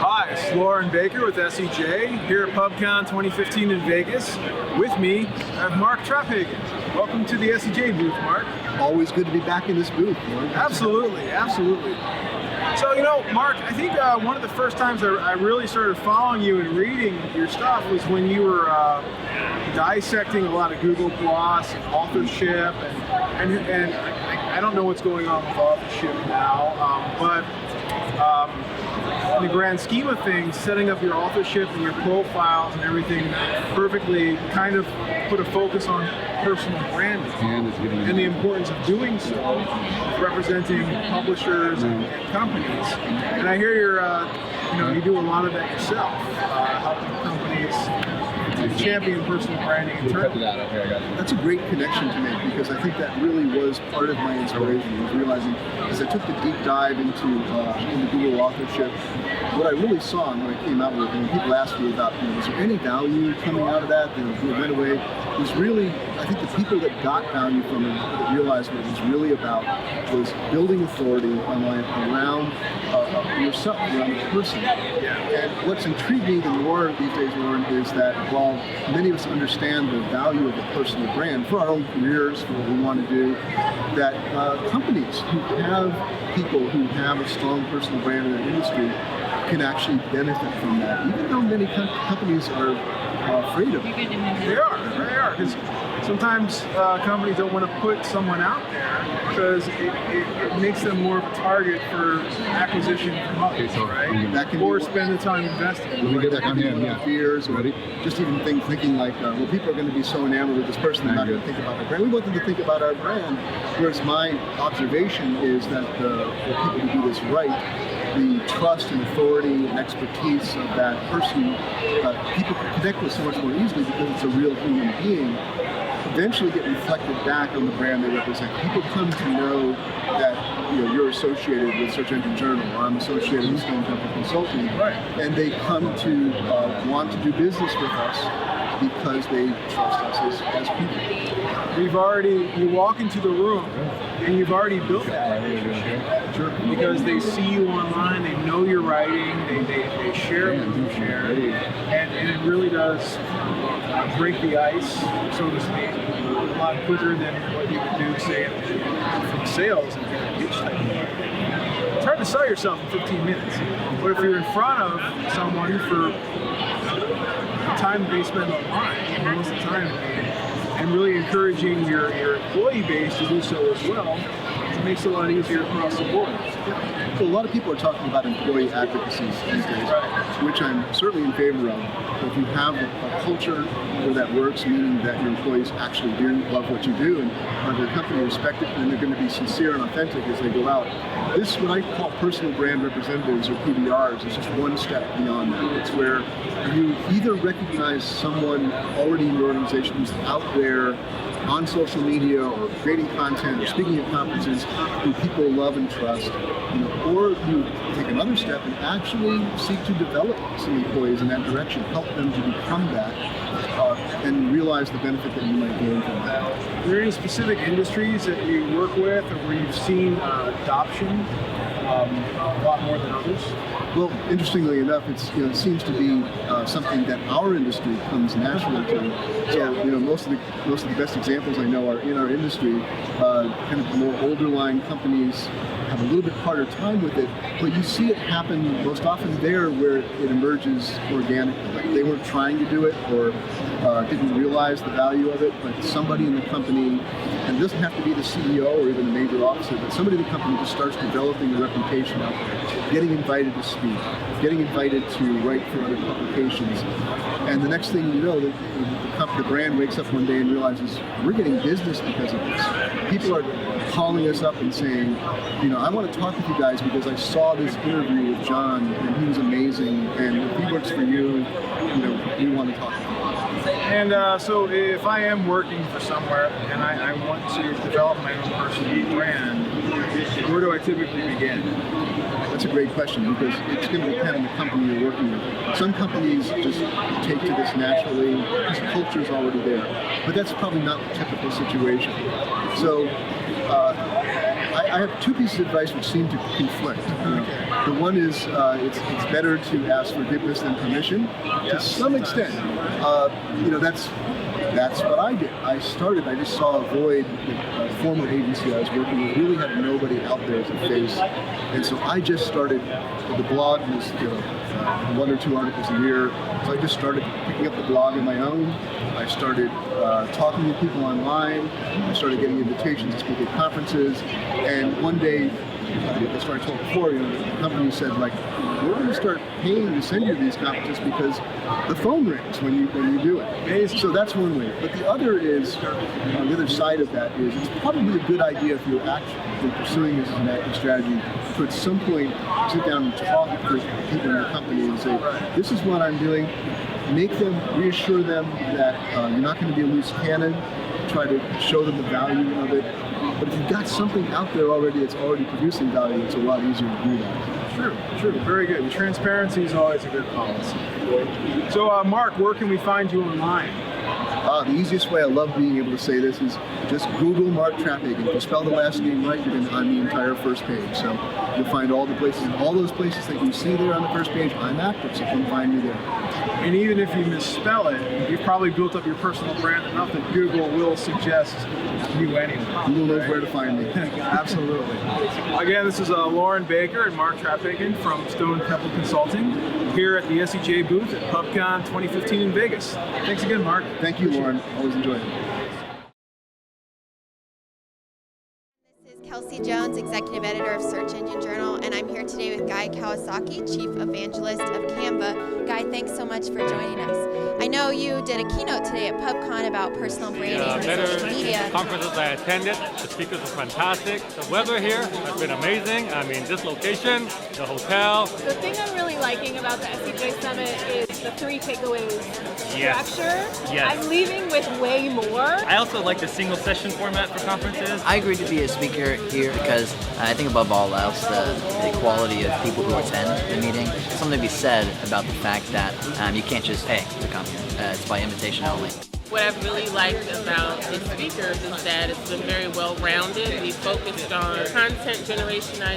Hi, it's Loren Baker with SEJ here at Pubcon 2015 in Vegas. With me, I have Mark Traphagen. Welcome to the SEJ booth, Mark. Always good to be back in this booth, Loren. Absolutely, absolutely. So, Mark, I think one of the first times I really started following you and reading your stuff was when you were dissecting a lot of Google Plus and Authorship, and I don't know what's going on with Authorship now, but in the grand scheme of things, setting up your authorship and your profiles and everything perfectly kind of put a focus on personal branding and the importance of doing so, representing publishers and companies. And I hear you do a lot of that yourself, helping companies champion personal branding internally. That's a great connection to make, because I think that really was part of my inspiration, was realizing, as I took the deep dive into Google Authorship, what I really saw and what I came out with, and when people asked me about, is there any value coming out of that, it went away, was really, I think the people that got value from it, that realized what it was really about, was building authority online around yourself, around the person. And what's intrigued me even more these days, Loren, is that while many of us understand the value of a personal brand for our own careers, for what we want to do, that companies who have people who have a strong personal brand in their industry can actually benefit from that, even though many companies are afraid of it. They are, because sometimes companies don't want to put someone out there because it makes them more of a target for acquisition from others, right? That can or spend the time investing. That can be one of the fears, or just even thinking like, well, people are going to be so enamored with this person, they're not going to think about our brand. We want them to think about our brand, whereas my observation is that for people to do this right, the trust and authority and expertise of that person, people can connect with so much more easily because it's a real human being, eventually get reflected back on the brand they represent. People come to know that you're associated with Search Engine Journal, or I'm associated with Stone Temple Consulting, and they come to want to do business with us because they trust us as people. You walk into the room and you've already built that relationship. Sure. Because they see you online, they know you're writing, they share what you share, and it really does break the ice, so to speak, a lot quicker than what you would do, say, from sales and pitch type of thing. It's hard to sell yourself in 15 minutes, but if you're in front of someone for the time they spend online, most of the time, and really encouraging your employee base to do so as well, it makes it a lot easier across the board. So a lot of people are talking about employee advocacy these days, which I'm certainly in favor of. If you have a culture where that works, meaning that your employees actually do love what you do and their company respect it, and they're going to be sincere and authentic as they go out. This, what I call personal brand representatives, or PBRs, is just one step beyond that. It's where you either recognize someone already in your organization who's out there on social media or creating content or speaking at conferences who people love and trust, or you take another step and actually seek to develop some employees in that direction, help them to become that, and realize the benefit that you might gain from that. Are there any specific industries that you work with or where you've seen adoption a lot more than others? Well, interestingly enough, it seems to be something that our industry comes naturally to. So, most of the best examples I know are in our industry. Kind of more older line companies have a little bit harder time with it, but you see it happen most often there where it emerges organically. Like they weren't trying to do it or didn't realize the value of it, but somebody in the company, and it doesn't have to be the CEO or even a major officer, but somebody in the company just starts developing a reputation out there, getting invited to speak, getting invited to write for other publications. And the next thing you know, the brand wakes up one day and realizes we're getting business because of this. People are calling us up and saying, I want to talk with you guys because I saw this interview with John and he was amazing, and if he works for you, we want to talk with you. And so if I am working for somewhere and I want to develop my own personal brand, where do I typically begin? That's a great question, because it's going to depend on the company you're working with. Some companies just take to this naturally because the culture is already there, but that's probably not the typical situation. So I have two pieces of advice which seem to conflict. The one is it's better to ask forgiveness than permission. To some extent, that's what I did. I just saw a void. The former agency I was working with really had nobody out there to face, and so I just started. The blog was 1 or 2 articles a year, so I just started picking up the blog on my own. I started talking to people online. I started getting invitations to speak at conferences, and one day, that's what I told before, the company said, like, we're going to start paying to send you to these conferences because the phone rings when you do it. So that's one way. But the other is, on the other side of that is, it's probably a good idea if you're actually pursuing this as an active strategy to at some point sit down and talk to people in your company and say, this is what I'm doing. Reassure them that you're not going to be a loose cannon. Try to show them the value of it. But if you've got something out there already that's already producing value, it's a lot easier to do that. True, very good. Transparency is always a good policy. So, Mark, where can we find you online? The easiest way, I love being able to say this, is just Google Mark Traphagen. If you spell the last name right, you're on the entire first page. So you'll find all those places that you see there on the first page. I'm active, so come find me there. And even if you misspell it, you've probably built up your personal brand enough that Google will suggest you anyway. Google knows where to find me. Absolutely. Again, this is Loren Baker and Mark Traphagen from Stone Temple Consulting here at the SEJ booth at Pubcon 2015 in Vegas. Thanks again, Mark. Thank you, Loren. Always enjoy it. This is Kelsey Jones, Executive Editor of Search Engine Journal, and I'm here today with Guy Kawasaki, Chief Evangelist of Canva. Guy, thanks so much for joining us. I know you did a keynote today at Pubcon about personal branding and social media. Conferences I attended, the speakers were fantastic. The weather here has been amazing. I mean, this location, the hotel. The thing I'm really liking about the SEJ Summit is the 3 takeaways structure. Yes. I'm leaving with way more. I also like the single session format for conferences. I agreed to be a speaker here because I think above all else, the quality of people who attend the meeting, there's something to be said about the fact that you can't just, hey, to come here. It's by invitation only. What I've really liked about the speakers is that it's been very well-rounded. We focused on content generation ideas.